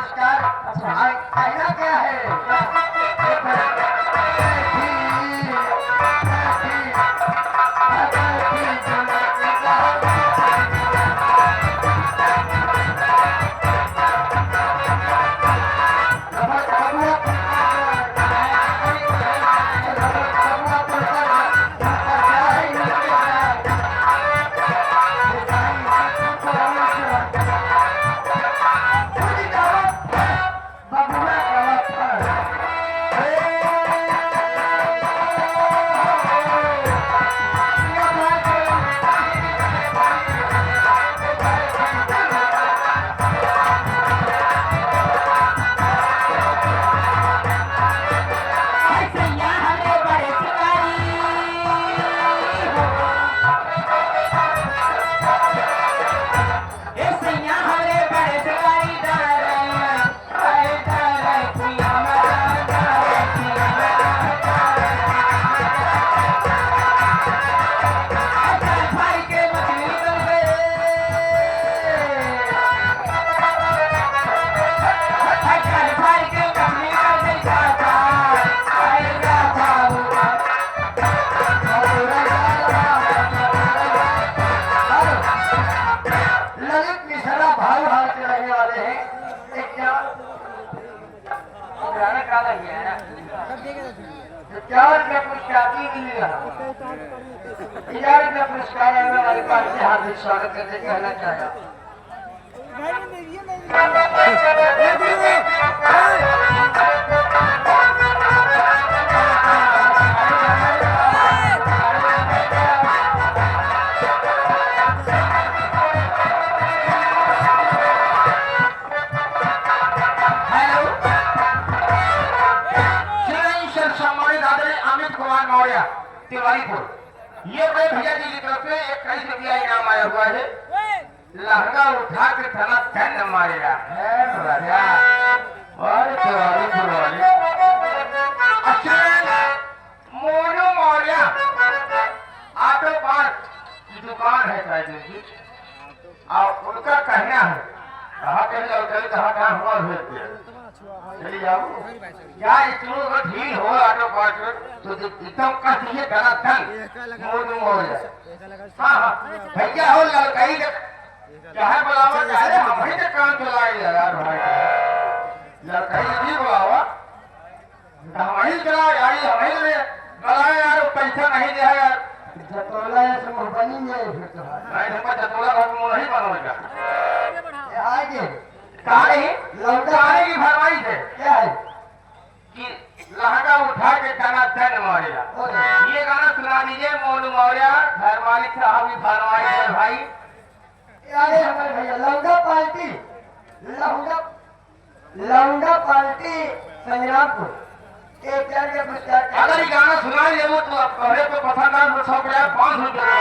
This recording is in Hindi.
पुरस्कार कहना क्या है? पुरस्कार हमारे पास से हार्दिक स्वागत करते कहना चाहेगा। ये बड़े भैया जी की तरफ से एक 21 रुपया इनाम आया हुआ है। लहंगा उठा के थाना दंड मारेगा मोनू मौर्य ऑटो पार्ट की दुकान है शायद, और उनका कहना है कहा कहाँ हुआ भेज दिया चली जाओ क्या इतना ढील हो ऑटो पार्ट तो एकदम कस ये धनाधन मोनू मौर्य। हाँ भैया हो लड़कई चाहे बुलावा चाहे हम ही काम चलाए यार भाई, लड़कई भी बुलावा हम ही चलाए यार, हम ही बुलाए यार, पैसा नहीं दिया यार जतोला से बनी नहीं जतोला घर में नहीं बनोगा आगे कहानी लौटाने की फरमाइश है क्या है कि लहंगा उठा के गाना दंड मारेगा। ये गाना सुना दीजिए मोनू मौर्य घर मालिक साहब की फरमाइश है भाई। अरे हमारे भैया लौंडा पार्टी संग्रामपुर एक के पुरस्कार। अगर ये गाना सुना ले वो तो पहले तो पता ना 100 500 रुपया